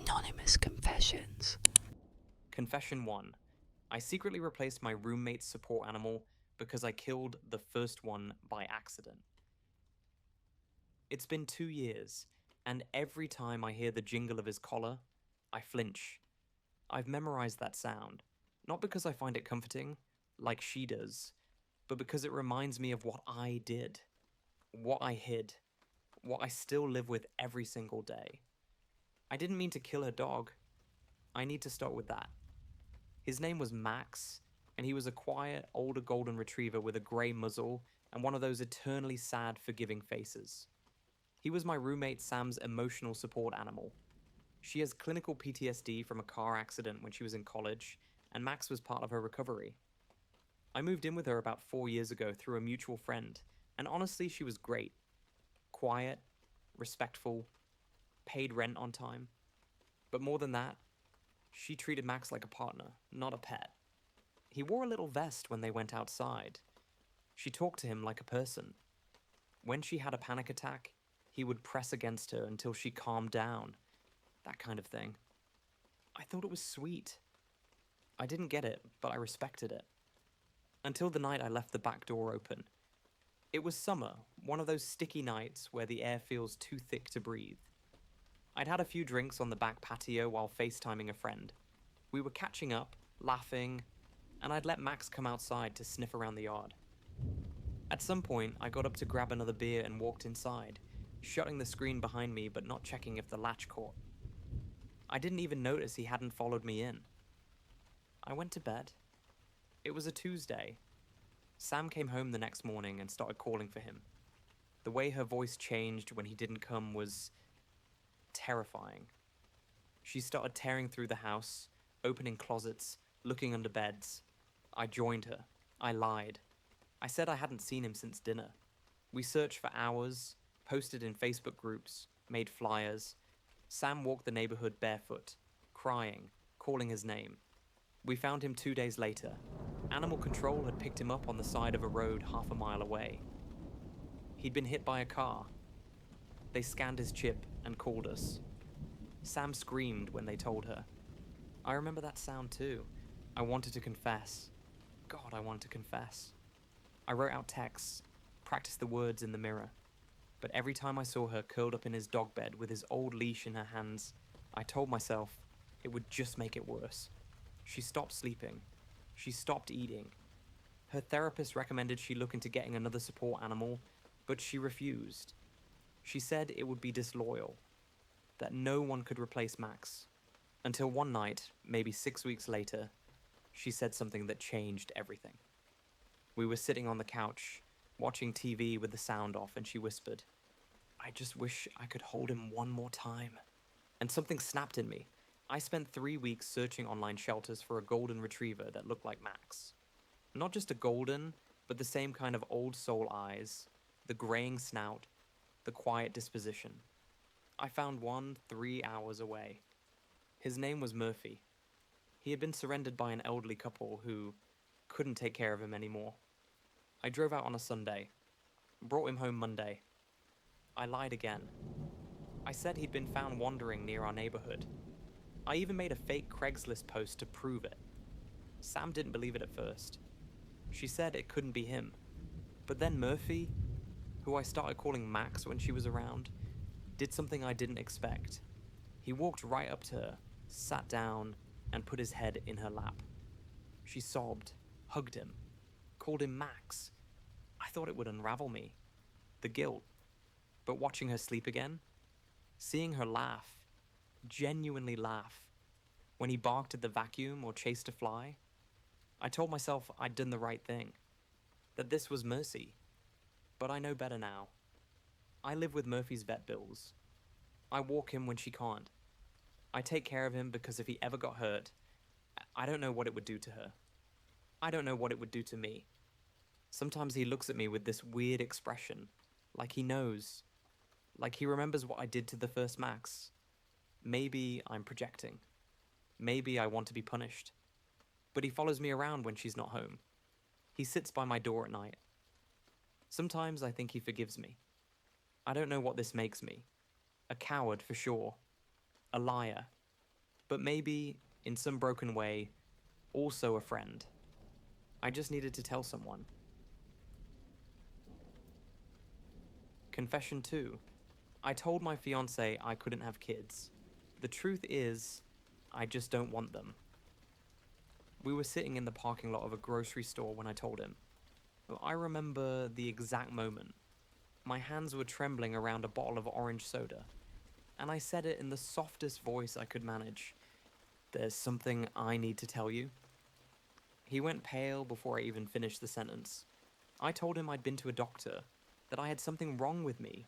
Anonymous Confessions. Confession 1. I secretly replaced my roommate's support animal because I killed the first one by accident. It's been 2 years, and every time I hear the jingle of his collar, I flinch. I've memorized that sound, not because I find it comforting, like she does, but because it reminds me of what I did, what I hid, what I still live with every single day. I didn't mean to kill her dog. I need to start with that. His name was Max, and he was a quiet, older golden retriever with a grey muzzle and one of those eternally sad, forgiving faces. He was my roommate Sam's emotional support animal. She has clinical PTSD from a car accident when she was in college, and Max was part of her recovery. I moved in with her about 4 years ago through a mutual friend, and honestly, she was great. Quiet, respectful, paid rent on time. But more than that, she treated Max like a partner, not a pet. He wore a little vest when they went outside. She talked to him like a person. When she had a panic attack, he would press against her until she calmed down. That kind of thing. I thought it was sweet. I didn't get it, but I respected it. Until the night I left the back door open. It was summer, one of those sticky nights where the air feels too thick to breathe. I'd had a few drinks on the back patio while FaceTiming a friend. We were catching up, laughing, and I'd let Max come outside to sniff around the yard. At some point, I got up to grab another beer and walked inside, shutting the screen behind me but not checking if the latch caught. I didn't even notice he hadn't followed me in. I went to bed. It was a Tuesday. Sam came home the next morning and started calling for him. The way her voice changed when he didn't come was terrifying. She started tearing through the house, opening closets, looking under beds. I joined her. I lied. I said I hadn't seen him since dinner. We searched for hours, posted in Facebook groups, made flyers. Sam walked the neighborhood barefoot, crying, calling his name. We found him 2 days later. Animal control had picked him up on the side of a road half a mile away. He'd been hit by a car. They scanned his chip and called us. Sam screamed when they told her. I remember that sound too. I wanted to confess. God, I wanted to confess. I wrote out texts, practiced the words in the mirror. But every time I saw her curled up in his dog bed with his old leash in her hands, I told myself it would just make it worse. She stopped sleeping. She stopped eating. Her therapist recommended she look into getting another support animal, but she refused. She said it would be disloyal, that no one could replace Max. Until one night, maybe 6 weeks later, she said something that changed everything. We were sitting on the couch, watching TV with the sound off, and she whispered, "I just wish I could hold him one more time." And something snapped in me. I spent 3 weeks searching online shelters for a golden retriever that looked like Max. Not just a golden, but the same kind of old soul eyes, the graying snout, the quiet disposition. I found one 3 hours away. His name was Murphy. He had been surrendered by an elderly couple who couldn't take care of him anymore. I drove out on a Sunday, brought him home Monday. I lied again. I said he'd been found wandering near our neighborhood. I even made a fake Craigslist post to prove it. Sam didn't believe it at first. She said it couldn't be him. But then Murphy, who I started calling Max when she was around, did something I didn't expect. He walked right up to her, sat down, and put his head in her lap. She sobbed, hugged him, called him Max. I thought it would unravel me. The guilt. But watching her sleep again, seeing her laugh, genuinely laugh, when he barked at the vacuum or chased a fly, I told myself I'd done the right thing, that this was mercy. But I know better now. I live with Murphy's vet bills. I walk him when she can't. I take care of him because if he ever got hurt, I don't know what it would do to her. I don't know what it would do to me. Sometimes he looks at me with this weird expression, like he knows, like he remembers what I did to the first Max. Maybe I'm projecting. Maybe I want to be punished. But he follows me around when she's not home. He sits by my door at night. Sometimes I think he forgives me. I don't know what this makes me. A coward for sure. A liar. but maybe, in some broken way, also a friend. I just needed to tell someone. Confession 2. I told my fiancé I couldn't have kids. The truth is, I just don't want them. We were sitting in the parking lot of a grocery store when I told him. I remember the exact moment. My hands were trembling around a bottle of orange soda, and I said it in the softest voice I could manage. There's something I need to tell you. He went pale before I even finished the sentence. I told him I'd been to a doctor, that I had something wrong with me.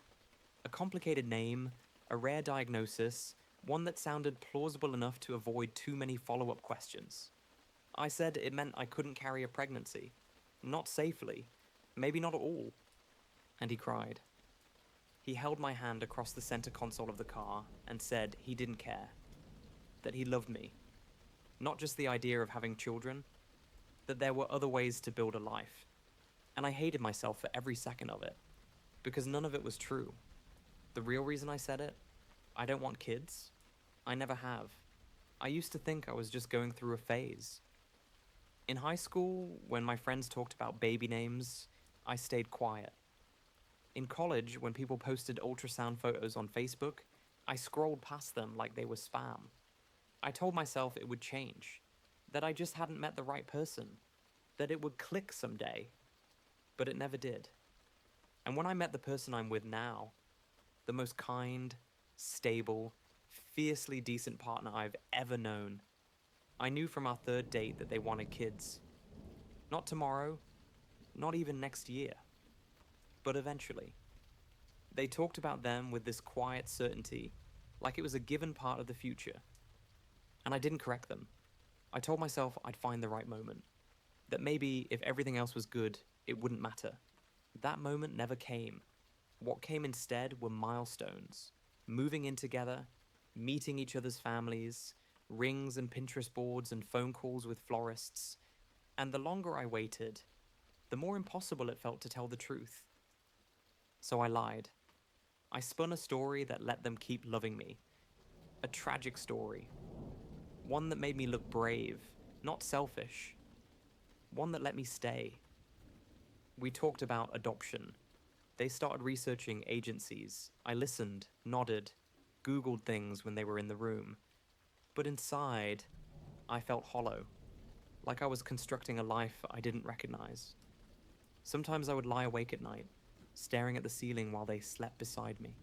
A complicated name, a rare diagnosis, one that sounded plausible enough to avoid too many follow-up questions. I said it meant I couldn't carry a pregnancy. Not safely. Maybe not at all. And he cried. He held my hand across the center console of the car and said he didn't care. That he loved me. Not just the idea of having children, that there were other ways to build a life. And I hated myself for every second of it, because none of it was true. The real reason I said it? I don't want kids. I never have. I used to think I was just going through a phase. In high school, when my friends talked about baby names, I stayed quiet. In college, when people posted ultrasound photos on Facebook, I scrolled past them like they were spam. I told myself it would change, that I just hadn't met the right person, that it would click someday, but it never did. And when I met the person I'm with now, the most kind, stable, fiercely decent partner I've ever known, I knew from our third date that they wanted kids. Not tomorrow, not even next year, but eventually. They talked about them with this quiet certainty, like it was a given part of the future. And I didn't correct them. I told myself I'd find the right moment, that maybe if everything else was good, it wouldn't matter. That moment never came. What came instead were milestones, moving in together, meeting each other's families, rings and Pinterest boards and phone calls with florists. And the longer I waited, the more impossible it felt to tell the truth. So I lied. I spun a story that let them keep loving me. A tragic story. One that made me look brave, not selfish. One that let me stay. We talked about adoption. They started researching agencies. I listened, nodded, Googled things when they were in the room. But inside, I felt hollow, like I was constructing a life I didn't recognize. Sometimes I would lie awake at night, staring at the ceiling while they slept beside me.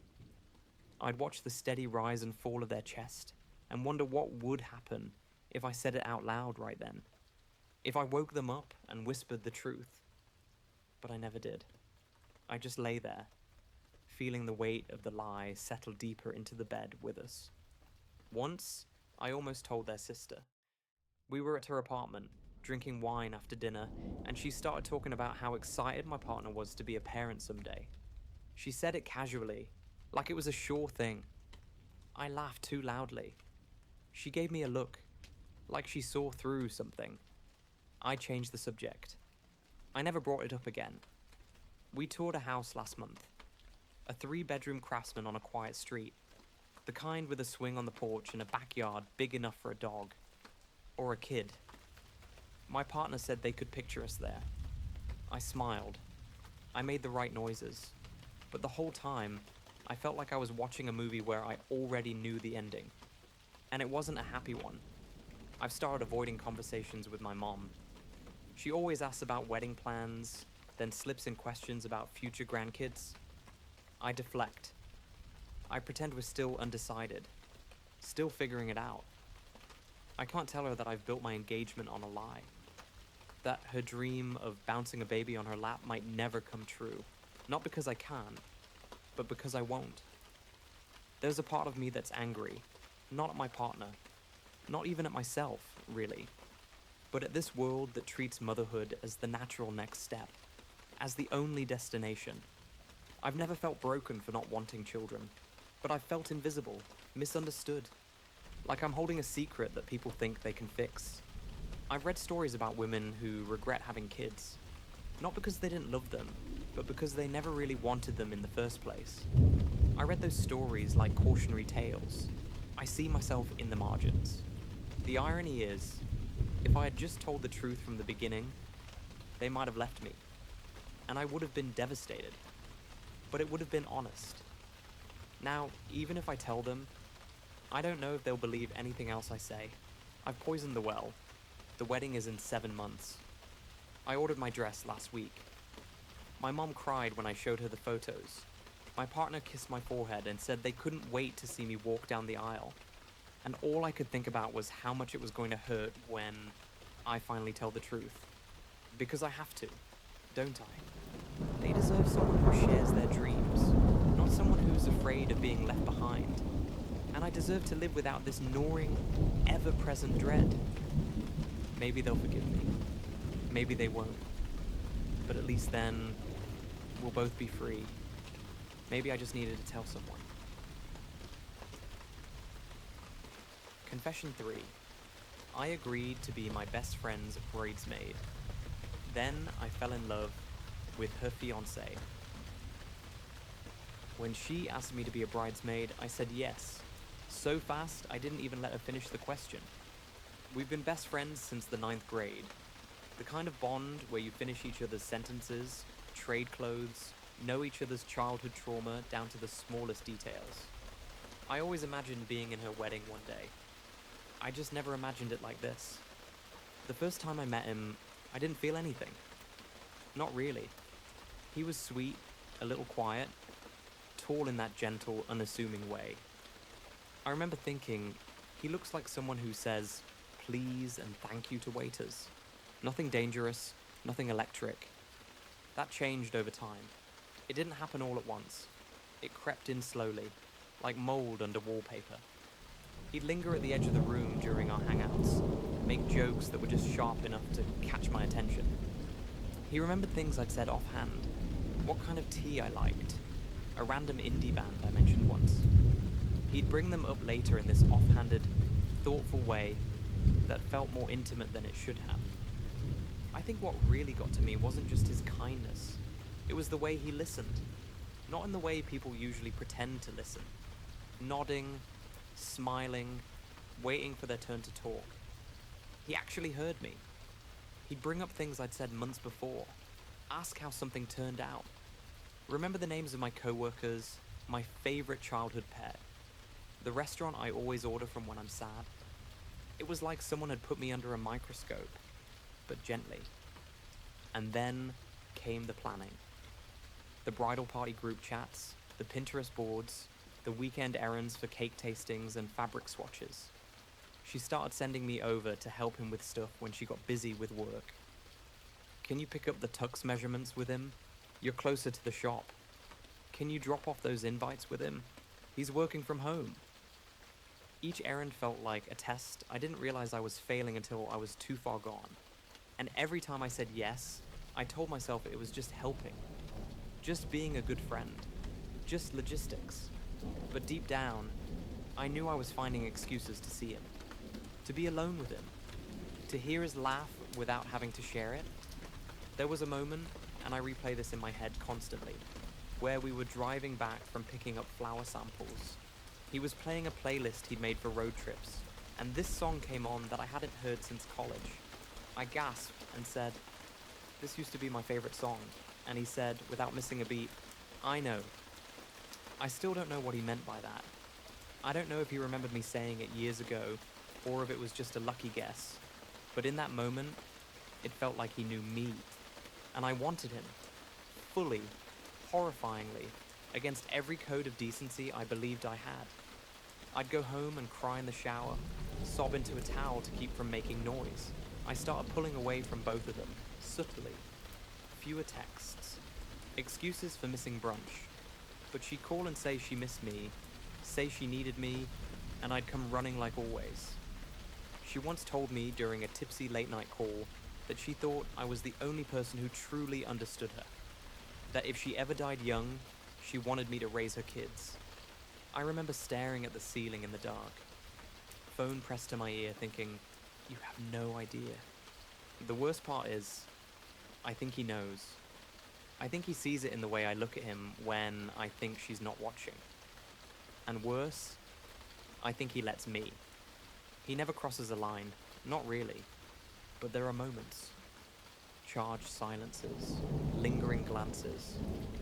I'd watch the steady rise and fall of their chest and wonder what would happen if I said it out loud right then. If I woke them up and whispered the truth. But I never did. I just lay there, feeling the weight of the lie settle deeper into the bed with us. Once, I almost told their sister. We were at her apartment, drinking wine after dinner, and she started talking about how excited my partner was to be a parent someday. She said it casually, like it was a sure thing. I laughed too loudly. She gave me a look, like she saw through something. I changed the subject. I never brought it up again. We toured a house last month. A 3-bedroom craftsman on a quiet street. The kind with a swing on the porch and a backyard big enough for a dog. Or a kid. My partner said they could picture us there. I smiled. I made the right noises. But the whole time, I felt like I was watching a movie where I already knew the ending. And it wasn't a happy one. I've started avoiding conversations with my mom. She always asks about wedding plans, then slips in questions about future grandkids. I deflect. I pretend we're still undecided, still figuring it out. I can't tell her that I've built my engagement on a lie. That her dream of bouncing a baby on her lap might never come true. Not because I can, but because I won't. There's a part of me that's angry, not at my partner, not even at myself, really, but at this world that treats motherhood as the natural next step, as the only destination. I've never felt broken for not wanting children, but I've felt invisible, misunderstood, like I'm holding a secret that people think they can fix. I've read stories about women who regret having kids, not because they didn't love them, but because they never really wanted them in the first place. I read those stories like cautionary tales. I see myself in the margins. The irony is, if I had just told the truth from the beginning, they might have left me, and I would have been devastated, but it would have been honest. Now, even if I tell them, I don't know if they'll believe anything else I say. I've poisoned the well. The wedding is in 7 months. I ordered my dress last week. My mom cried when I showed her the photos. My partner kissed my forehead and said they couldn't wait to see me walk down the aisle. And all I could think about was how much it was going to hurt when I finally tell the truth. Because I have to, don't I? They deserve someone who shares their dreams, not someone who's afraid of being left behind. And I deserve to live without this gnawing, ever-present dread. Maybe they'll forgive me. Maybe they won't. But at least then, we'll both be free. Maybe I just needed to tell someone. Confession 3. I agreed to be my best friend's bridesmaid. Then I fell in love with her fiancé. When she asked me to be a bridesmaid, I said yes. So fast, I didn't even let her finish the question. We've been best friends since the 9th grade. The kind of bond where you finish each other's sentences, trade clothes, know each other's childhood trauma down to the smallest details. I always imagined being in her wedding one day. I just never imagined it like this. The first time I met him, I didn't feel anything. Not really. He was sweet, a little quiet, tall in that gentle, unassuming way. I remember thinking, he looks like someone who says please and thank you to waiters. Nothing dangerous, nothing electric. That changed over time. It didn't happen all at once. It crept in slowly, like mold under wallpaper. He'd linger at the edge of the room during our hangouts, make jokes that were just sharp enough to catch my attention. He remembered things I'd said offhand, what kind of tea I liked, a random indie band I mentioned once. He'd bring them up later in this offhanded, thoughtful way that felt more intimate than it should have. I think what really got to me wasn't just his kindness, it was the way he listened. Not in the way people usually pretend to listen. Nodding, smiling, waiting for their turn to talk. He actually heard me. He'd bring up things I'd said months before, ask how something turned out, remember the names of my coworkers, my favorite childhood pet, the restaurant I always order from when I'm sad. It was like someone had put me under a microscope, but gently. And then came the planning. The bridal party group chats, the Pinterest boards, the weekend errands for cake tastings and fabric swatches. She started sending me over to help him with stuff when she got busy with work. Can you pick up the tux measurements with him? You're closer to the shop. Can you drop off those invites with him? He's working from home. Each errand felt like a test I didn't realize I was failing until I was too far gone. And every time I said yes, I told myself it was just helping. Just being a good friend. Just logistics. But deep down, I knew I was finding excuses to see him. To be alone with him. To hear his laugh without having to share it. There was a moment, and I replay this in my head constantly, where we were driving back from picking up flower samples. He was playing a playlist he'd made for road trips, and this song came on that I hadn't heard since college. I gasped and said, "This used to be my favorite song," and he said, without missing a beat, "I know." I still don't know what he meant by that. I don't know if he remembered me saying it years ago, or if it was just a lucky guess, but in that moment, it felt like he knew me, and I wanted him, fully, horrifyingly, against every code of decency I believed I had. I'd go home and cry in the shower, sob into a towel to keep from making noise. I started pulling away from both of them, subtly. Fewer texts. Excuses for missing brunch. But she'd call and say she missed me, say she needed me, and I'd come running like always. She once told me during a tipsy late-night call that she thought I was the only person who truly understood her. That if she ever died young, she wanted me to raise her kids. I remember staring at the ceiling in the dark, phone pressed to my ear thinking, you have no idea. The worst part is, I think he knows. I think he sees it in the way I look at him when I think she's not watching. And worse, I think he lets me. He never crosses a line, not really, but there are moments. Charged silences, lingering glances,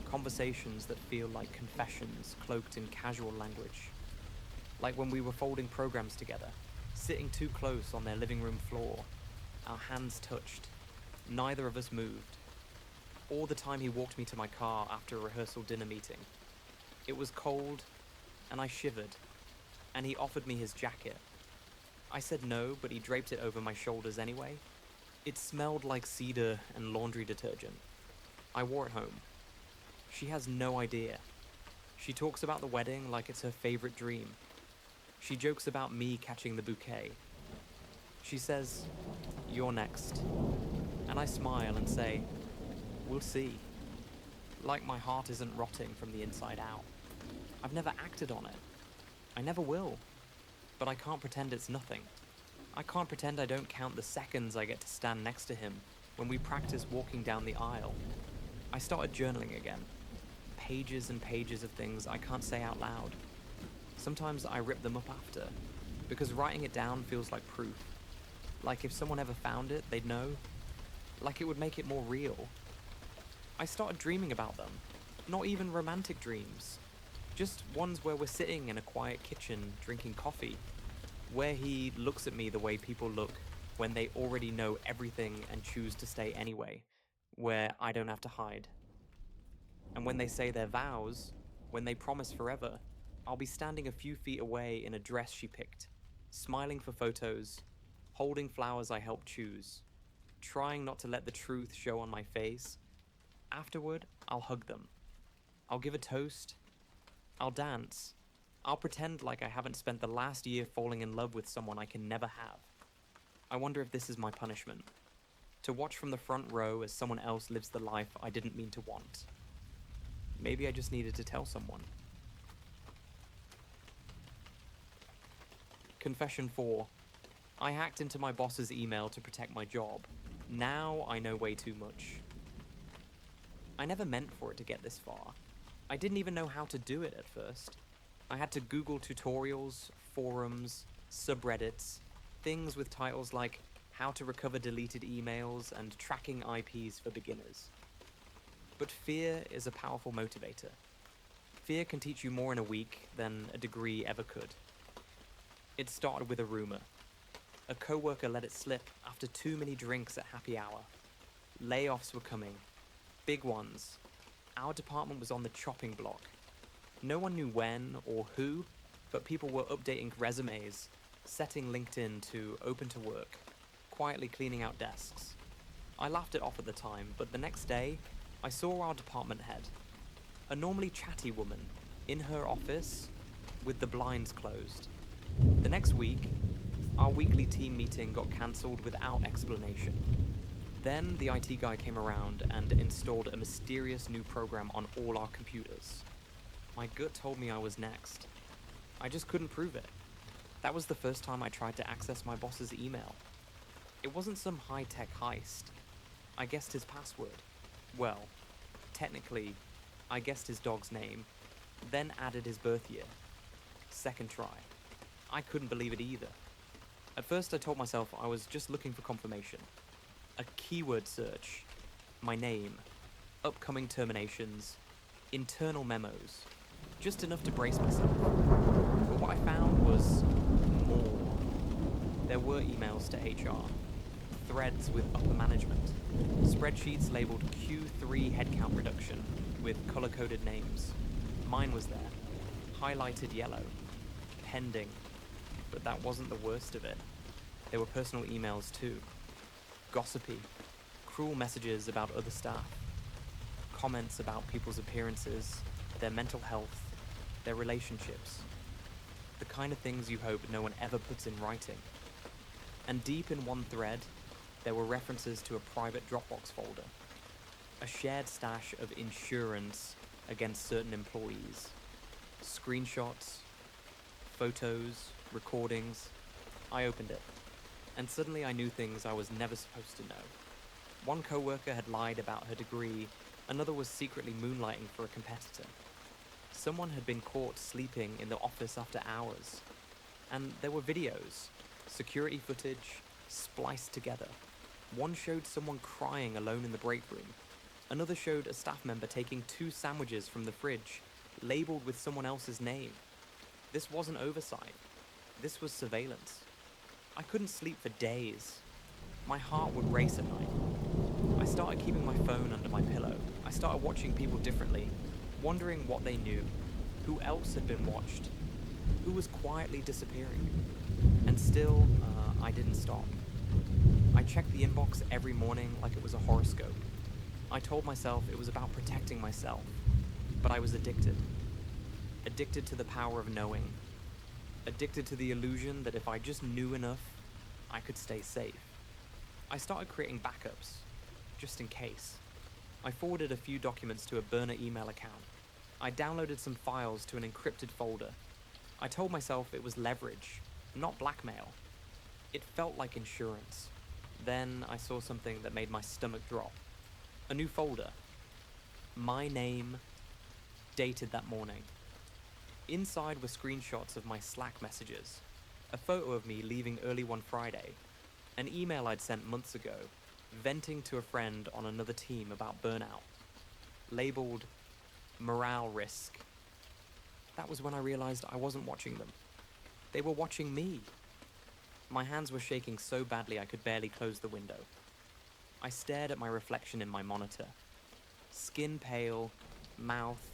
conversations that feel like confessions cloaked in casual language. Like when we were folding programs together, sitting too close on their living room floor, our hands touched, neither of us moved. Or the time he walked me to my car after a rehearsal dinner meeting. It was cold, and I shivered, and he offered me his jacket. I said no, but he draped it over my shoulders anyway. It smelled like cedar and laundry detergent. I wore it home. She has no idea. She talks about the wedding like it's her favorite dream. She jokes about me catching the bouquet. She says, "You're next." And I smile and say, "We'll see." Like my heart isn't rotting from the inside out. I've never acted on it. I never will. But I can't pretend it's nothing. I can't pretend I don't count the seconds I get to stand next to him when we practice walking down the aisle. I started journaling again. Pages and pages of things I can't say out loud. Sometimes I rip them up after, because writing it down feels like proof. Like if someone ever found it, they'd know. Like it would make it more real. I started dreaming about them. Not even romantic dreams. Just ones where we're sitting in a quiet kitchen drinking coffee, where he looks at me the way people look when they already know everything and choose to stay anyway, where I don't have to hide. And when they say their vows, when they promise forever, I'll be standing a few feet away in a dress she picked, smiling for photos, holding flowers I helped choose, trying not to let the truth show on my face. Afterward, I'll hug them. I'll give a toast. I'll dance. I'll pretend like I haven't spent the last year falling in love with someone I can never have. I wonder if this is my punishment. To watch from the front row as someone else lives the life I didn't mean to want. Maybe I just needed to tell someone. Confession 4. I hacked into my boss's email to protect my job. Now I know way too much. I never meant for it to get this far. I didn't even know how to do it at first. I had to Google tutorials, forums, subreddits, things with titles like how to recover deleted emails and tracking IPs for beginners. But fear is a powerful motivator. Fear can teach you more in a week than a degree ever could. It started with a rumor. A coworker let it slip after too many drinks at happy hour. Layoffs were coming. Big ones. Our department was on the chopping block. No one knew when or who, but people were updating resumes, setting LinkedIn to open to work, quietly cleaning out desks. I laughed it off at the time, but the next day, I saw our department head, a normally chatty woman, in her office with the blinds closed. The next week, our weekly team meeting got cancelled without explanation. Then the IT guy came around and installed a mysterious new program on all our computers. My gut told me I was next. I just couldn't prove it. That was the first time I tried to access my boss's email. It wasn't some high-tech heist. I guessed his password. Well, technically, I guessed his dog's name, then added his birth year. Second try. I couldn't believe it either. At first I told myself I was just looking for confirmation. A keyword search. My name. Upcoming terminations. Internal memos. Just enough to brace myself. But what I found was more. There were emails to HR. Threads with upper management. Spreadsheets labeled Q3 headcount reduction with color-coded names. Mine was there. Highlighted yellow. Pending. But that wasn't the worst of it. There were personal emails too. Gossipy. Cruel messages about other staff. Comments about people's appearances, their mental health, their relationships. The kind of things you hope no one ever puts in writing. And deep in one thread, there were references to a private Dropbox folder. A shared stash of insurance against certain employees. Screenshots, photos, recordings. I opened it, and suddenly I knew things I was never supposed to know. One coworker had lied about her degree, another was secretly moonlighting for a competitor. Someone had been caught sleeping in the office after hours. And there were videos. Security footage spliced together. One showed someone crying alone in the break room. Another showed a staff member taking 2 sandwiches from the fridge, labeled with someone else's name. This wasn't oversight. This was surveillance. I couldn't sleep for days. My heart would race at night. I started keeping my phone under my pillow. I started watching people differently, wondering what they knew, who else had been watched, who was quietly disappearing. And still, I didn't stop. I checked the inbox every morning like it was a horoscope. I told myself it was about protecting myself, but I was addicted. Addicted to the power of knowing. Addicted to the illusion that if I just knew enough, I could stay safe. I started creating backups, just in case. I forwarded a few documents to a burner email account. I downloaded some files to an encrypted folder. I told myself it was leverage, not blackmail. It felt like insurance. Then I saw something that made my stomach drop. A new folder. My name, dated that morning. Inside were screenshots of my Slack messages, a photo of me leaving early one Friday, an email I'd sent months ago, venting to a friend on another team about burnout, labeled morale risk. That was when I realized I wasn't watching them. They were watching me. My hands were shaking so badly I could barely close the window. I stared at my reflection in my monitor. Skin pale, mouth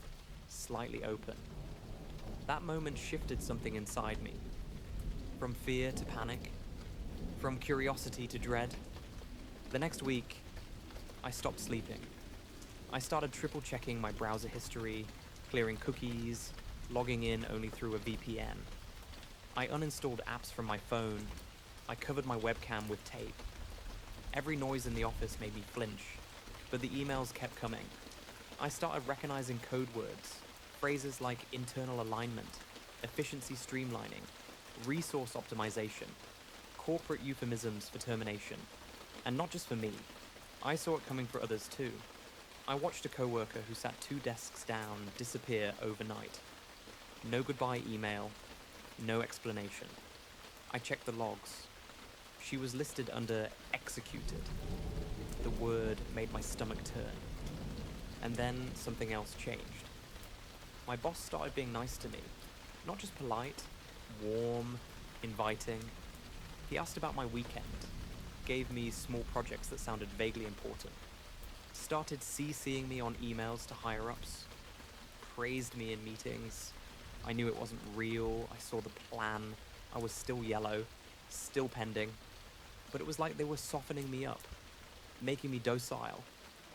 slightly open. That moment shifted something inside me. From fear to panic. From curiosity to dread. The next week, I stopped sleeping. I started triple-checking my browser history, clearing cookies, logging in only through a VPN. I uninstalled apps from my phone. I covered my webcam with tape. Every noise in the office made me flinch, but the emails kept coming. I started recognizing code words, phrases like internal alignment, efficiency streamlining, resource optimization, corporate euphemisms for termination. And not just for me. I saw it coming for others too. I watched a coworker who sat 2 desks down disappear overnight. No goodbye email, no explanation. I checked the logs. She was listed under executed. The word made my stomach turn. And then something else changed. My boss started being nice to me. Not just polite, warm, inviting. He asked about my weekend, gave me small projects that sounded vaguely important, started CCing me on emails to higher-ups, praised me in meetings. I knew it wasn't real. I saw the plan. I was still yellow, still pending. But it was like they were softening me up, making me docile.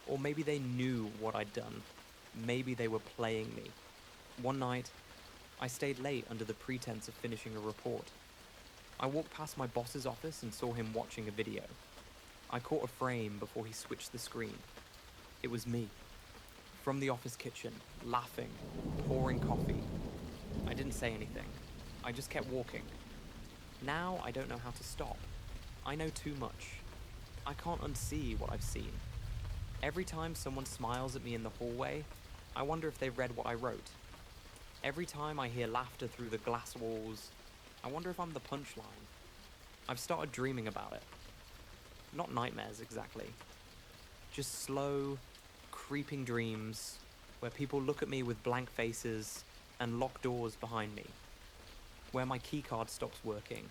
Or maybe they knew what I'd done. Maybe they were playing me. One night, I stayed late under the pretense of finishing a report. I walked past my boss's office and saw him watching a video. I caught a frame before he switched the screen. It was me. From the office kitchen, laughing, pouring coffee. I didn't say anything. I just kept walking. Now I don't know how to stop. I know too much. I can't unsee what I've seen. Every time someone smiles at me in the hallway, I wonder if they've read what I wrote. Every time I hear laughter through the glass walls, I wonder if I'm the punchline. I've started dreaming about it. Not nightmares, exactly. Just slow, creeping dreams where people look at me with blank faces and lock doors behind me. Where my keycard stops working.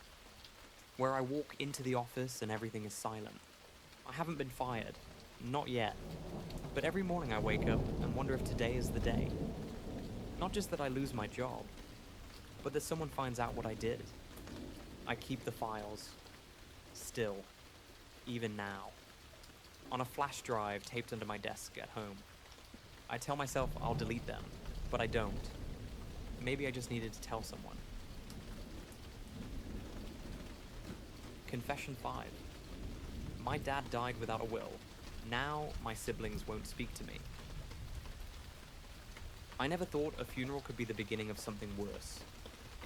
Where I walk into the office and everything is silent. I haven't been fired. Not yet. But every morning I wake up and wonder if today is the day. Not just that I lose my job, but that someone finds out what I did. I keep the files. Still. Even now. On a flash drive taped under my desk at home. I tell myself I'll delete them, but I don't. Maybe I just needed to tell someone. Confession 5. My dad died without a will. Now my siblings won't speak to me. I never thought a funeral could be the beginning of something worse.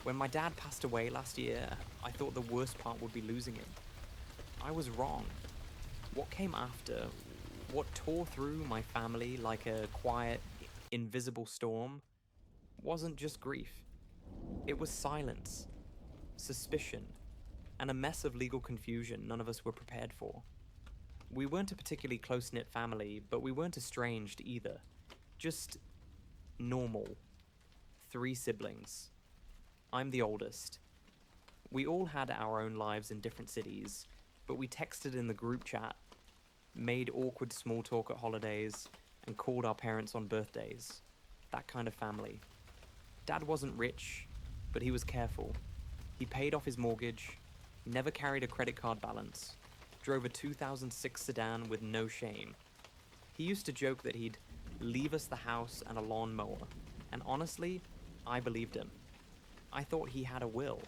When my dad passed away last year, I thought the worst part would be losing him. I was wrong. What came after, what tore through my family like a quiet, invisible storm, wasn't just grief. It was silence, suspicion, and a mess of legal confusion none of us were prepared for. We weren't a particularly close-knit family, but we weren't estranged either. Just normal. 3 siblings. I'm the oldest. We all had our own lives in different cities, but we texted in the group chat, made awkward small talk at holidays, and called our parents on birthdays. That kind of family. Dad wasn't rich, but he was careful. He paid off his mortgage, never carried a credit card balance, drove a 2006 sedan with no shame. He used to joke that he'd leave us the house and a lawnmower, and honestly, I believed him. I thought he had a will.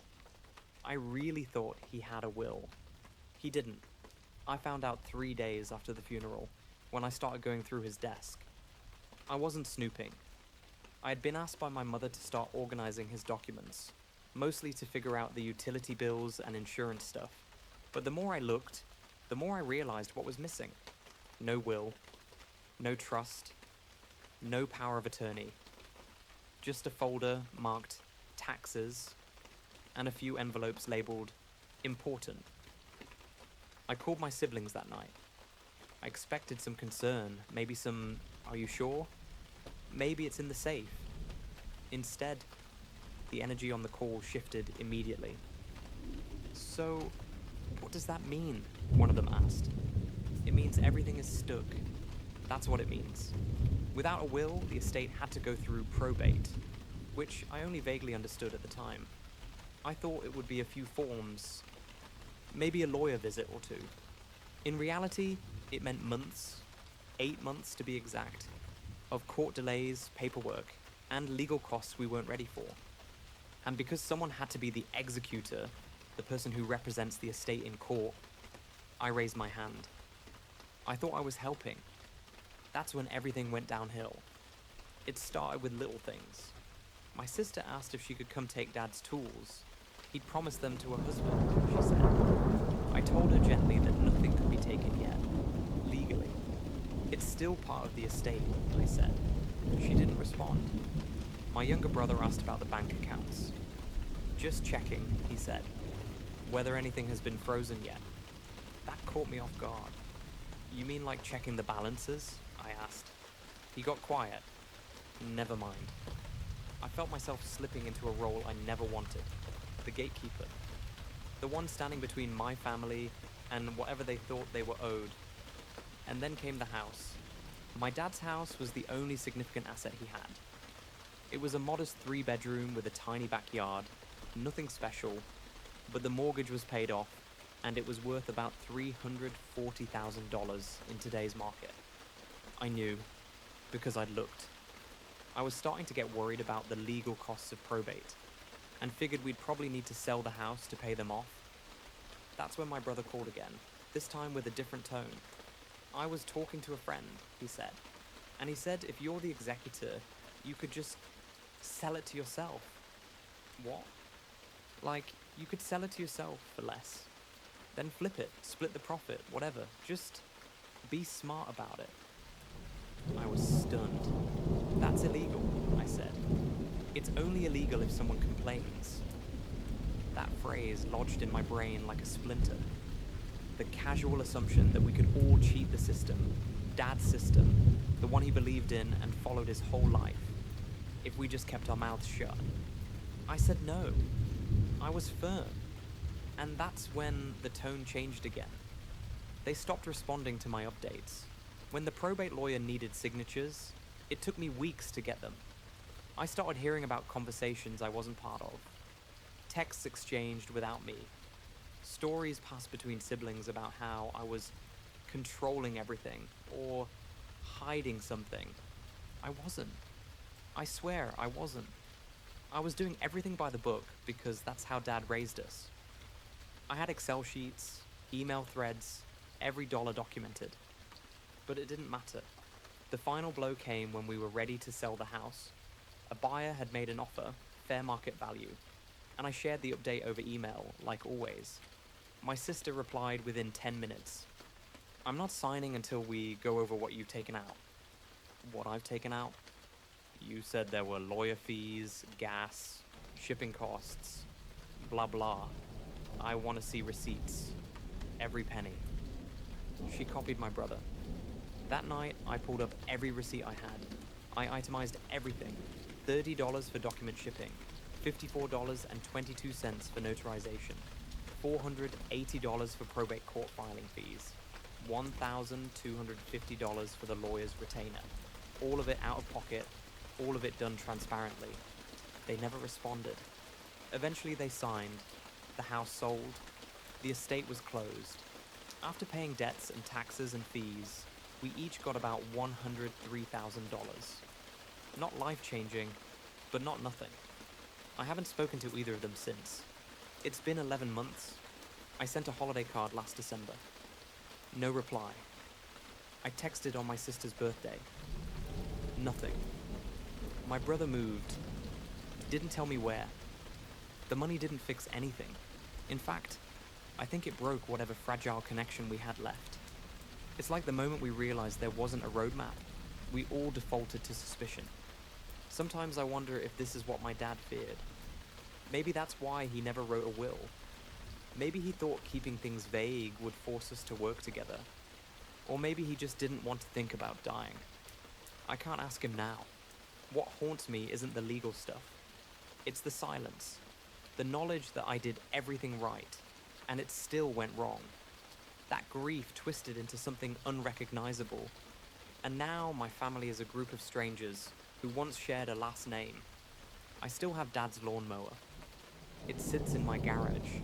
I really thought he had a will. He didn't. I found out 3 days after the funeral, when I started going through his desk. I wasn't snooping. I had been asked by my mother to start organizing his documents, mostly to figure out the utility bills and insurance stuff. But the more I looked, the more I realized what was missing. No will, no trust, no power of attorney. Just a folder marked taxes and a few envelopes labeled important. I called my siblings that night. I expected some concern, maybe some, "Are you sure? Maybe it's in the safe." Instead, the energy on the call shifted immediately. "So, what does that mean?" one of them asked. "It means everything is stuck. That's what it means. Without a will, the estate had to go through probate, which I only vaguely understood at the time. I thought it would be a few forms, maybe a lawyer visit or 2. In reality, it meant months, 8 months to be exact, of court delays, paperwork, and legal costs we weren't ready for. And because someone had to be the executor, the person who represents the estate in court, I raised my hand. I thought I was helping. That's when everything went downhill. It started with little things. My sister asked if she could come take Dad's tools. He'd promised them to her husband, she said. I told her gently that nothing could be taken yet, legally. "It's still part of the estate," I said. She didn't respond. My younger brother asked about the bank accounts. "Just checking," he said. "Whether anything has been frozen yet." That caught me off guard. "You mean like checking the balances?" I asked. He got quiet. Never mind. I felt myself slipping into a role I never wanted. The gatekeeper. The one standing between my family and whatever they thought they were owed. And then came the house. My dad's house was the only significant asset he had. It was a modest 3-bedroom with a tiny backyard, nothing special, but the mortgage was paid off, and it was worth about $340,000 in today's market. I knew, because I'd looked. I was starting to get worried about the legal costs of probate, and figured we'd probably need to sell the house to pay them off. That's when my brother called again, this time with a different tone. "I was talking to a friend," he said, "and he said if you're the executor, you could just sell it to yourself." "What?" "Like, you could sell it to yourself for less. Then flip it, split the profit, whatever. Just be smart about it." I was stunned. "That's illegal," I said. "It's only illegal if someone complains." That phrase lodged in my brain like a splinter. The casual assumption that we could all cheat the system, Dad's system, the one he believed in and followed his whole life, if we just kept our mouths shut. I said no. I was firm. And that's when the tone changed again. They stopped responding to my updates. When the probate lawyer needed signatures, it took me weeks to get them. I started hearing about conversations I wasn't part of. Texts exchanged without me. Stories passed between siblings about how I was controlling everything or hiding something. I wasn't. I swear I wasn't. I was doing everything by the book because that's how Dad raised us. I had Excel sheets, email threads, every dollar documented. But it didn't matter. The final blow came when we were ready to sell the house. A buyer had made an offer, fair market value, and I shared the update over email, like always. My sister replied within 10 minutes. "I'm not signing until we go over what you've taken out." "What I've taken out?" "You said there were lawyer fees, gas, shipping costs, blah blah." I want to see receipts. Every penny. She copied my brother. That night, I pulled up every receipt I had. I itemized everything. $30 for document shipping, $54.22 for notarization, $480 for probate court filing fees, $1,250 for the lawyer's retainer. All of it out of pocket, all of it done transparently. They never responded. Eventually they signed. The house sold. The estate was closed. After paying debts and taxes and fees, we each got about $103,000. Not life-changing, but not nothing. I haven't spoken to either of them since. It's been 11 months. I sent a holiday card last December. No reply. I texted on my sister's birthday. Nothing. My brother moved. Didn't tell me where. The money didn't fix anything. In fact, I think it broke whatever fragile connection we had left. It's like the moment we realized there wasn't a roadmap, we all defaulted to suspicion. Sometimes I wonder if this is what my dad feared. Maybe that's why he never wrote a will. Maybe he thought keeping things vague would force us to work together. Or maybe he just didn't want to think about dying. I can't ask him now. What haunts me isn't the legal stuff. It's the silence. The knowledge that I did everything right, and it still went wrong. That grief twisted into something unrecognizable. And now my family is a group of strangers who once shared a last name. I still have Dad's lawnmower. It sits in my garage.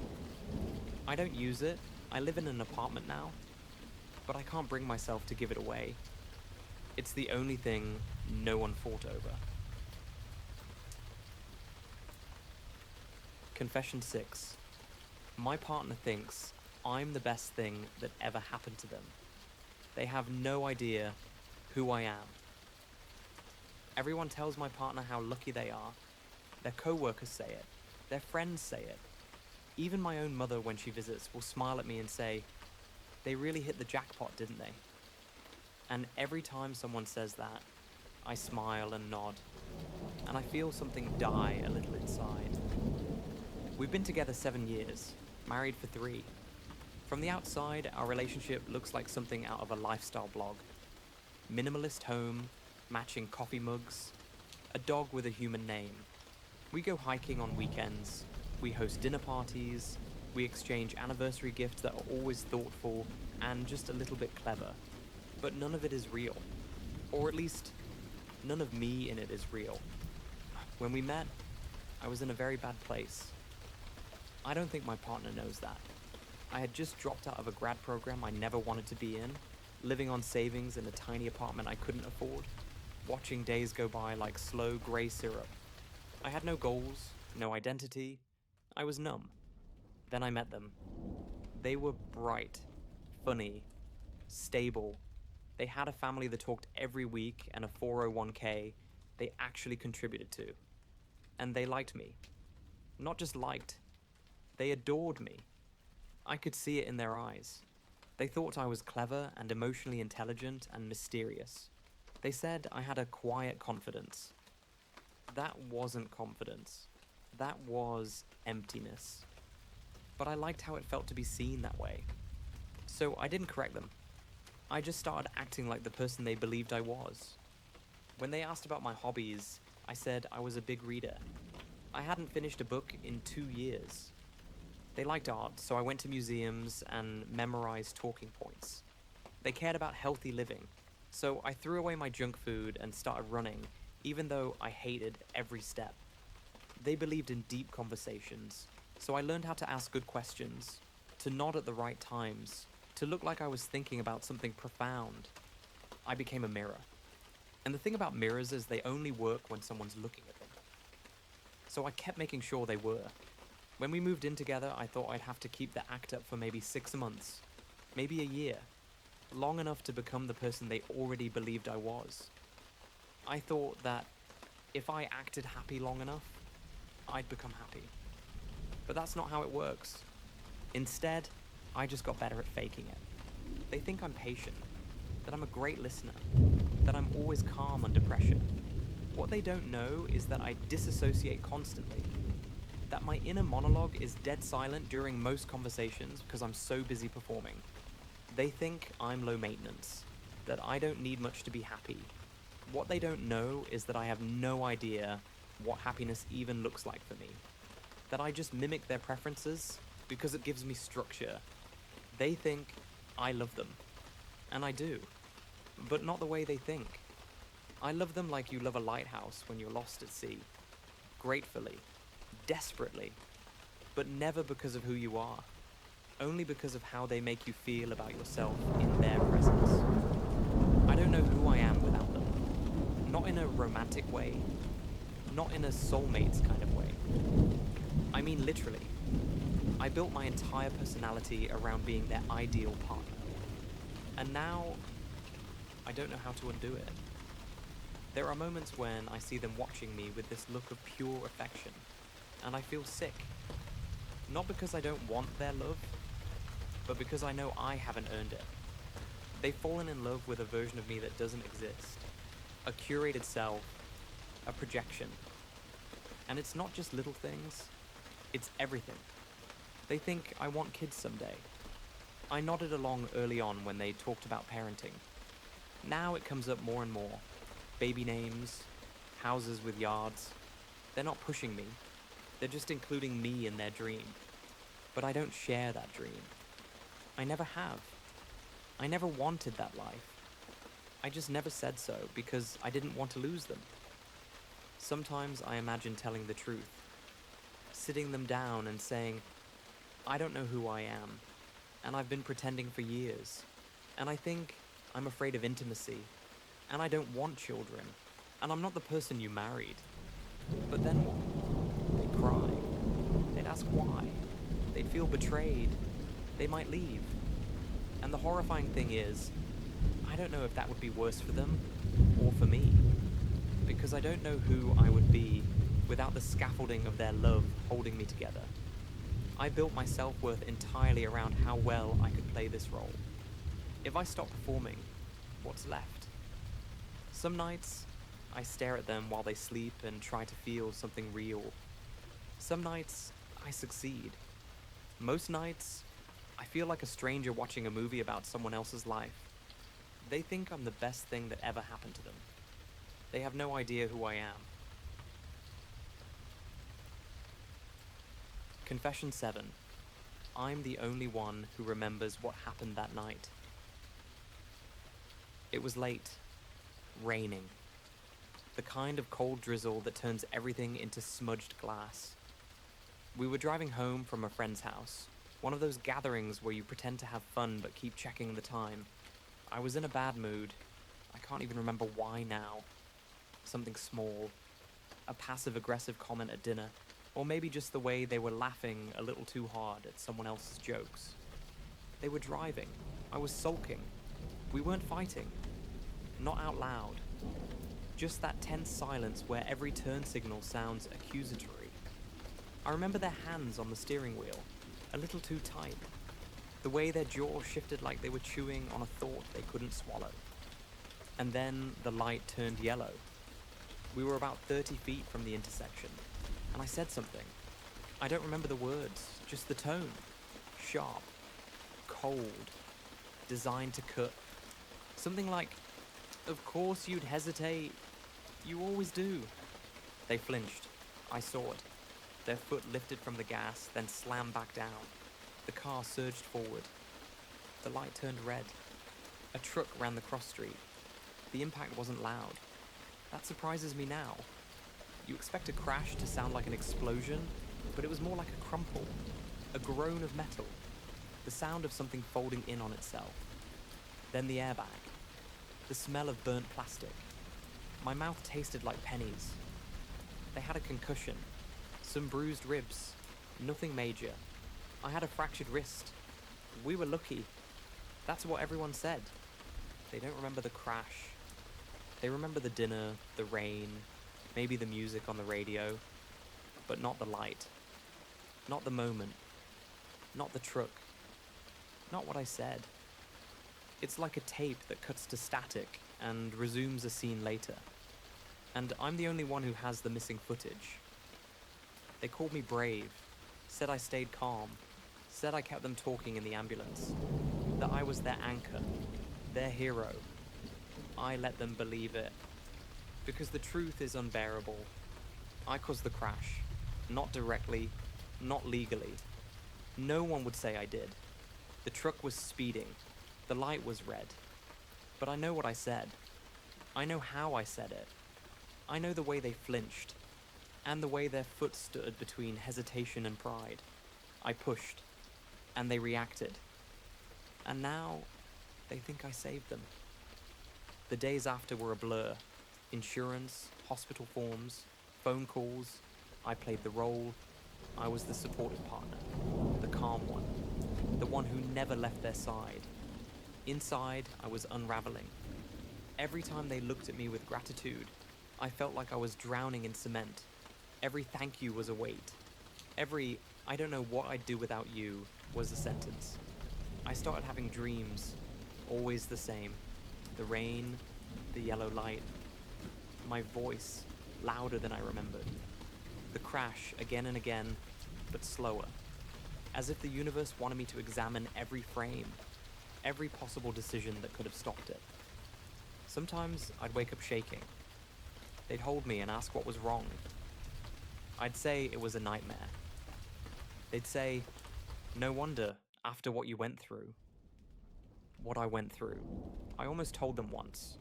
I don't use it. I live in an apartment now. But I can't bring myself to give it away. It's the only thing no one fought over. Confession 6. My partner thinks I'm the best thing that ever happened to them. They have no idea who I am. Everyone tells my partner how lucky they are. Their co-workers say it. Their friends say it. Even my own mother, when she visits, will smile at me and say, "They really hit the jackpot, didn't they?" And every time someone says that, I smile and nod, and I feel something die a little inside. We've been together 7 years, married for 3. From the outside, our relationship looks like something out of a lifestyle blog. Minimalist home, matching coffee mugs, a dog with a human name. We go hiking on weekends, we host dinner parties, we exchange anniversary gifts that are always thoughtful and just a little bit clever. But none of it is real. Or at least, none of me in it is real. When we met, I was in a very bad place. I don't think my partner knows that. I had just dropped out of a grad program I never wanted to be in, living on savings in a tiny apartment I couldn't afford, watching days go by like slow grey syrup. I had no goals, no identity. I was numb. Then I met them. They were bright, funny, stable. They had a family that talked every week and a 401k they actually contributed to. And they liked me. Not just liked, they adored me. I could see it in their eyes. They thought I was clever and emotionally intelligent and mysterious. They said I had a quiet confidence. That wasn't confidence. That was emptiness. But I liked how it felt to be seen that way. So I didn't correct them. I just started acting like the person they believed I was. When they asked about my hobbies, I said I was a big reader. I hadn't finished a book in 2 years. They liked art, so I went to museums and memorized talking points. They cared about healthy living, so I threw away my junk food and started running, even though I hated every step. They believed in deep conversations, so I learned how to ask good questions, to nod at the right times, to look like I was thinking about something profound. I became a mirror. And the thing about mirrors is they only work when someone's looking at them. So I kept making sure they were. When we moved in together, I thought I'd have to keep the act up for maybe 6 months, maybe a year, long enough to become the person they already believed I was. I thought that if I acted happy long enough, I'd become happy. But that's not how it works. Instead, I just got better at faking it. They think I'm patient, that I'm a great listener, that I'm always calm under pressure. What they don't know is that I disassociate constantly. that my inner monologue is dead silent during most conversations because I'm so busy performing. They think I'm low maintenance, that I don't need much to be happy. What they don't know is that I have no idea what happiness even looks like for me. That I just mimic their preferences because it gives me structure. They think I love them, and I do, but not the way they think. I love them like you love a lighthouse when you're lost at sea. Gratefully, desperately, but never because of who you are. Only because of how they make you feel about yourself in their presence. I don't know who I am without them. Not in a romantic way. Not in a soulmates kind of way. I mean literally. I built my entire personality around being their ideal partner. And now, I don't know how to undo it. There are moments when I see them watching me with this look of pure affection, and I feel sick. Not because I don't want their love, but because I know I haven't earned it. They've fallen in love with a version of me that doesn't exist. A curated self, a projection. And it's not just little things, it's everything. They think I want kids someday. I nodded along early on when they talked about parenting. Now it comes up more and more. Baby names, houses with yards. They're not pushing me. They're just including me in their dream. But I don't share that dream. I never have. I never wanted that life. I just never said so because I didn't want to lose them. Sometimes I imagine telling the truth. Sitting them down and saying, I don't know who I am, and I've been pretending for years, and I think I'm afraid of intimacy, and I don't want children, and I'm not the person you married. But then what? They'd cry. They'd ask why. They'd feel betrayed. They might leave. And the horrifying thing is, I don't know if that would be worse for them or for me, because I don't know who I would be without the scaffolding of their love holding me together. I built my self-worth entirely around how well I could play this role. If I stop performing, what's left? Some nights, I stare at them while they sleep and try to feel something real. Some nights, I succeed. Most nights, I feel like a stranger watching a movie about someone else's life. They think I'm the best thing that ever happened to them. They have no idea who I am. Confession 7. I'm the only one who remembers what happened that night. It was late, raining. The kind of cold drizzle that turns everything into smudged glass. We were driving home from a friend's house, one of those gatherings where you pretend to have fun but keep checking the time. I was in a bad mood. I can't even remember why now. Something small, a passive-aggressive comment at dinner, or maybe just the way they were laughing a little too hard at someone else's jokes. They were driving. I was sulking. We weren't fighting. Not out loud. Just that tense silence where every turn signal sounds accusatory. I remember their hands on the steering wheel, a little too tight. The way their jaw shifted like they were chewing on a thought they couldn't swallow. And then the light turned yellow. We were about 30 feet from the intersection, and I said something. I don't remember the words, just the tone. Sharp, cold, designed to cut. Something like, "Of course you'd hesitate. You always do." They flinched. I saw it. Their foot lifted from the gas, then slammed back down. The car surged forward. The light turned red. A truck ran the cross street. The impact wasn't loud. That surprises me now. You expect a crash to sound like an explosion, but it was more like a crumple, a groan of metal, the sound of something folding in on itself. Then the airbag, the smell of burnt plastic. My mouth tasted like pennies. They had a concussion, some bruised ribs, nothing major. I had a fractured wrist. We were lucky. That's what everyone said. They don't remember the crash. They remember the dinner, the rain, maybe the music on the radio, but not the light. Not the moment. Not the truck. Not what I said. It's like a tape that cuts to static and resumes a scene later. And I'm the only one who has the missing footage. They called me brave, said I stayed calm, said I kept them talking in the ambulance, that I was their anchor, their hero. I let them believe it. Because the truth is unbearable. I caused the crash. Not directly, not legally. No one would say I did. The truck was speeding. The light was red. But I know what I said. I know how I said it. I know the way they flinched, and the way their foot stood between hesitation and pride. I pushed, and they reacted. And now, they think I saved them. The days after were a blur. Insurance, hospital forms, phone calls. I played the role. I was the supportive partner, the calm one, the one who never left their side. Inside, I was unraveling. Every time they looked at me with gratitude, I felt like I was drowning in cement. Every thank you was a weight. Every "I don't know what I'd do without you" was a sentence. I started having dreams, always the same. The rain, the yellow light. My voice, louder than I remembered. The crash again and again, but slower. As if the universe wanted me to examine every frame, every possible decision that could have stopped it. Sometimes I'd wake up shaking. They'd hold me and ask what was wrong. I'd say it was a nightmare. They'd say, "No wonder, after what you went through." What I went through. I almost told them once.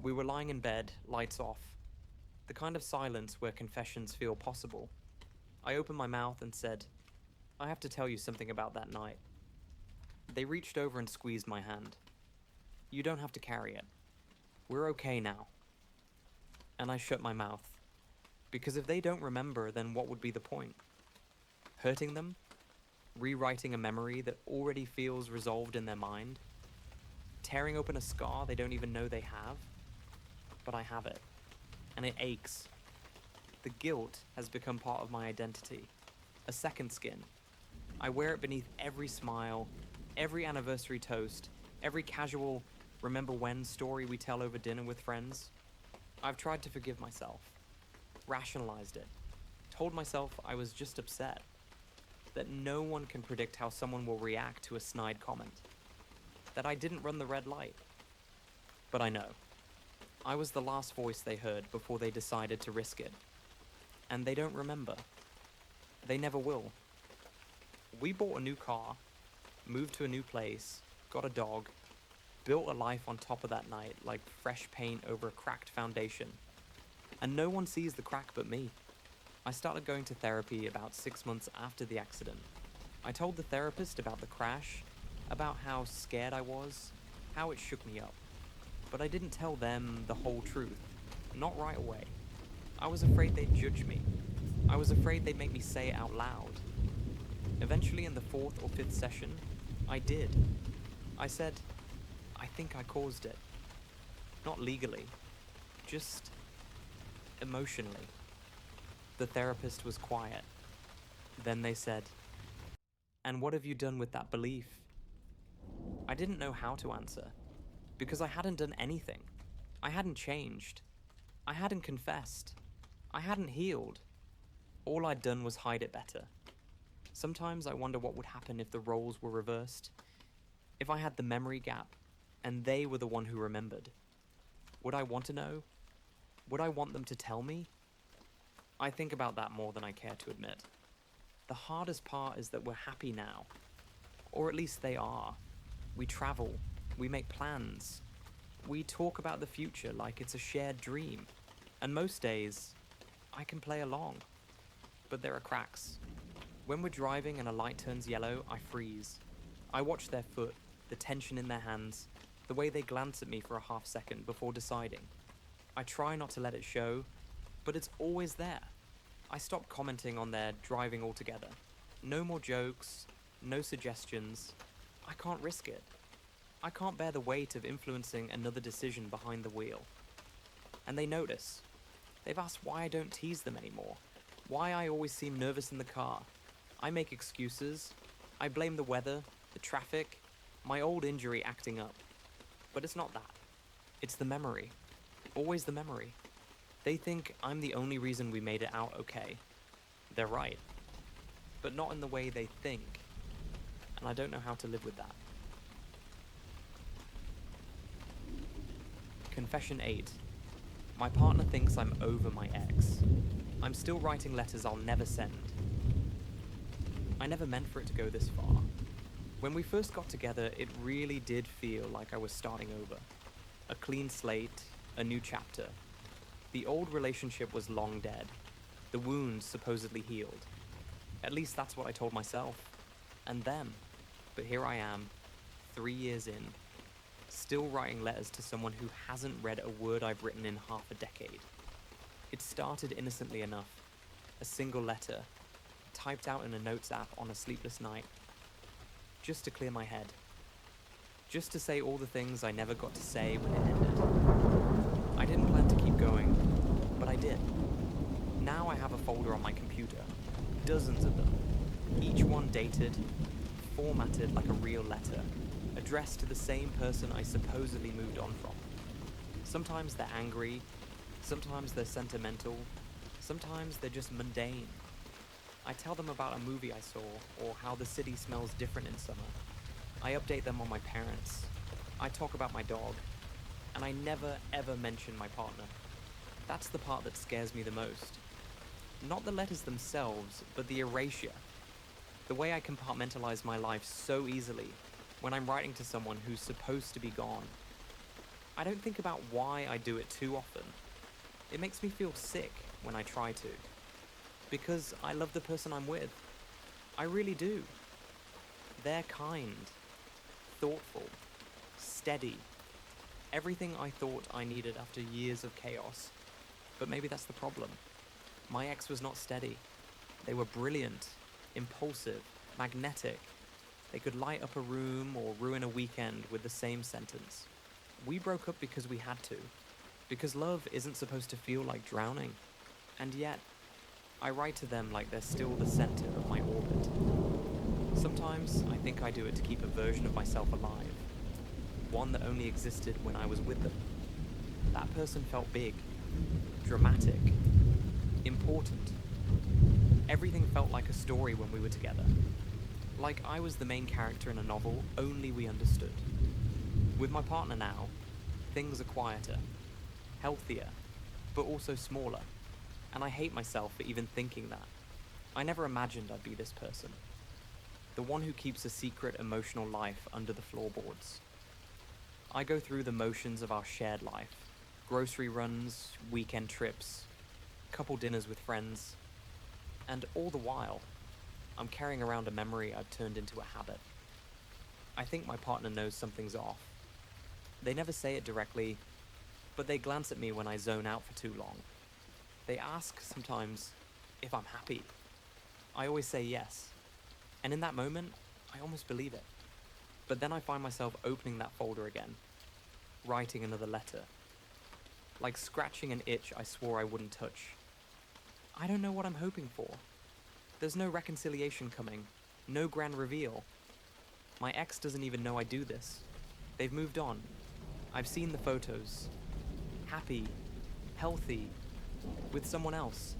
We were lying in bed, lights off. The kind of silence where confessions feel possible. I opened my mouth and said, "I have to tell you something about that night." They reached over and squeezed my hand. "You don't have to carry it. We're okay now." And I shut my mouth. Because if they don't remember, then what would be the point? Hurting them? Rewriting a memory that already feels resolved in their mind? Tearing open a scar they don't even know they have? But I have it. And it aches. The guilt has become part of my identity. A second skin. I wear it beneath every smile, every anniversary toast, every casual remember when story we tell over dinner with friends. I've tried to forgive myself, rationalized it, told myself I was just upset, that no one can predict how someone will react to a snide comment, that I didn't run the red light. But I know. I was the last voice they heard before they decided to risk it. And they don't remember. They never will. We bought a new car, moved to a new place, got a dog, built a life on top of that night like fresh paint over a cracked foundation. And no one sees the crack but me. I started going to therapy about 6 months after the accident. I told the therapist about the crash, about how scared I was, how it shook me up. But I didn't tell them the whole truth. Not right away. I was afraid they'd judge me. I was afraid they'd make me say it out loud. Eventually, in the 4th or 5th session, I did. I said, "I think I caused it." Not legally, just emotionally. The therapist was quiet. Then they said, "And what have you done with that belief?" I didn't know how to answer, because I hadn't done anything. I hadn't changed. I hadn't confessed. I hadn't healed. All I'd done was hide it better. Sometimes I wonder what would happen if the roles were reversed. If I had the memory gap, and they were the one who remembered. Would I want to know? Would I want them to tell me? I think about that more than I care to admit. The hardest part is that we're happy now. Or at least they are. We travel. We make plans. We talk about the future like it's a shared dream. And most days, I can play along. But there are cracks. When we're driving and a light turns yellow, I freeze. I watch their foot, the tension in their hands, the way they glance at me for a half second before deciding. I try not to let it show, but it's always there. I stop commenting on their driving altogether. No more jokes, no suggestions. I can't risk it. I can't bear the weight of influencing another decision behind the wheel. And they notice. They've asked why I don't tease them anymore, why I always seem nervous in the car. I make excuses. I blame the weather, the traffic, my old injury acting up. But it's not that. It's the memory. Always the memory. They think I'm the only reason we made it out okay. They're right, but not in the way they think, and I don't know how to live with that. Confession 8. My partner thinks I'm over my ex. I'm still writing letters I'll never send. I never meant for it to go this far. When we first got together, it really did feel like I was starting over. A clean slate, a new chapter. The old relationship was long dead. The wounds supposedly healed. At least that's what I told myself. And them. But here I am, 3 years in, still writing letters to someone who hasn't read a word I've written in half a decade. It started innocently enough. A single letter, typed out in a notes app on a sleepless night. Just to clear my head. Just to say all the things I never got to say when it ended. I didn't plan to keep going, but I did. Now I have a folder on my computer. Dozens of them. Each one dated, formatted like a real letter. Addressed to the same person I supposedly moved on from. Sometimes they're angry, sometimes they're sentimental, sometimes they're just mundane. I tell them about a movie I saw, or how the city smells different in summer. I update them on my parents. I talk about my dog. And I never ever mention my partner. That's the part that scares me the most. Not the letters themselves, but the erasure. The way I compartmentalize my life so easily when I'm writing to someone who's supposed to be gone. I don't think about why I do it too often. It makes me feel sick when I try to. Because I love the person I'm with. I really do. They're kind, thoughtful, steady. Everything I thought I needed after years of chaos. But maybe that's the problem. My ex was not steady. They were brilliant, impulsive, magnetic. They could light up a room or ruin a weekend with the same sentence. We broke up because we had to. Because love isn't supposed to feel like drowning. And yet, I write to them like they're still the center of my orbit. Sometimes I think I do it to keep a version of myself alive. One that only existed when I was with them. That person felt big, dramatic, important. Everything felt like a story when we were together. Like I was the main character in a novel only we understood. With my partner now, things are quieter, healthier, but also smaller. And I hate myself for even thinking that. I never imagined I'd be this person. The one who keeps a secret emotional life under the floorboards. I go through the motions of our shared life. Grocery runs, weekend trips, couple dinners with friends. And all the while, I'm carrying around a memory I've turned into a habit. I think my partner knows something's off. They never say it directly, but they glance at me when I zone out for too long. They ask sometimes if I'm happy. I always say yes. And in that moment, I almost believe it. But then I find myself opening that folder again, writing another letter. Like scratching an itch I swore I wouldn't touch. I don't know what I'm hoping for. There's no reconciliation coming, no grand reveal. My ex doesn't even know I do this. They've moved on. I've seen the photos. Happy, healthy, with someone else.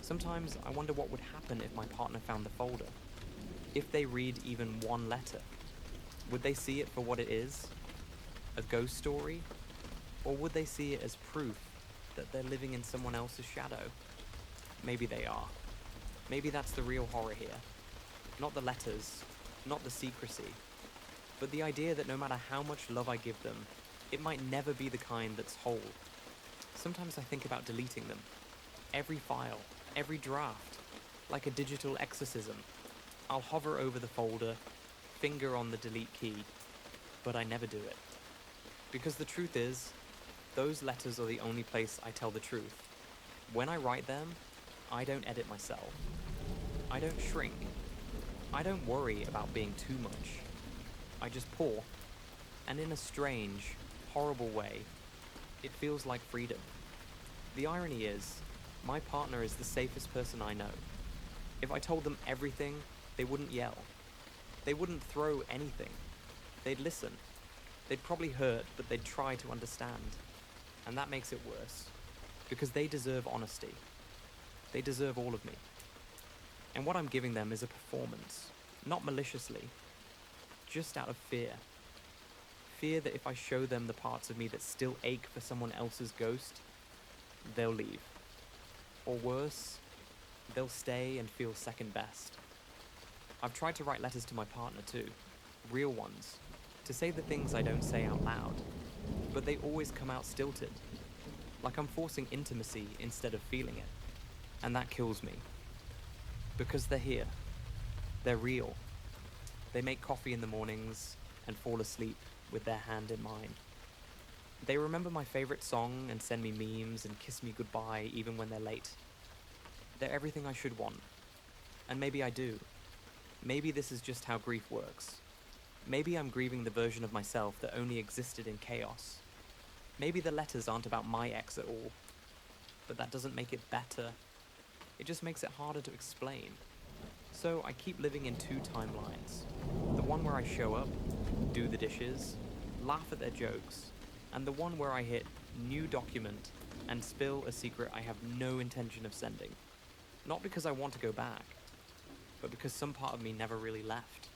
Sometimes I wonder what would happen if my partner found the folder. If they read even one letter. Would they see it for what it is? A ghost story? Or would they see it as proof that they're living in someone else's shadow? Maybe they are. Maybe that's the real horror here. Not the letters, not the secrecy, but the idea that no matter how much love I give them, it might never be the kind that's whole. Sometimes I think about deleting them. Every file, every draft, like a digital exorcism. I'll hover over the folder, finger on the delete key, but I never do it. Because the truth is, those letters are the only place I tell the truth. When I write them, I don't edit myself. I don't shrink. I don't worry about being too much. I just pour. And in a strange, horrible way, it feels like freedom. The irony is, my partner is the safest person I know. If I told them everything, they wouldn't yell. They wouldn't throw anything. They'd listen. They'd probably hurt, but they'd try to understand. And that makes it worse. Because they deserve honesty. They deserve all of me. And what I'm giving them is a performance, not maliciously, just out of fear. Fear that if I show them the parts of me that still ache for someone else's ghost, they'll leave. Or worse, they'll stay and feel second best. I've tried to write letters to my partner too, real ones, to say the things I don't say out loud, but they always come out stilted, like I'm forcing intimacy instead of feeling it, and that kills me. Because they're here, they're real. They make coffee in the mornings and fall asleep with their hand in mine. They remember my favorite song and send me memes and kiss me goodbye even when they're late. They're everything I should want. And maybe I do. Maybe this is just how grief works. Maybe I'm grieving the version of myself that only existed in chaos. Maybe the letters aren't about my ex at all. But that doesn't make it better. It just makes it harder to explain. So I keep living in two timelines. The one where I show up, do the dishes, laugh at their jokes, and the one where I hit new document and spill a secret I have no intention of sending. Not because I want to go back, but because some part of me never really left.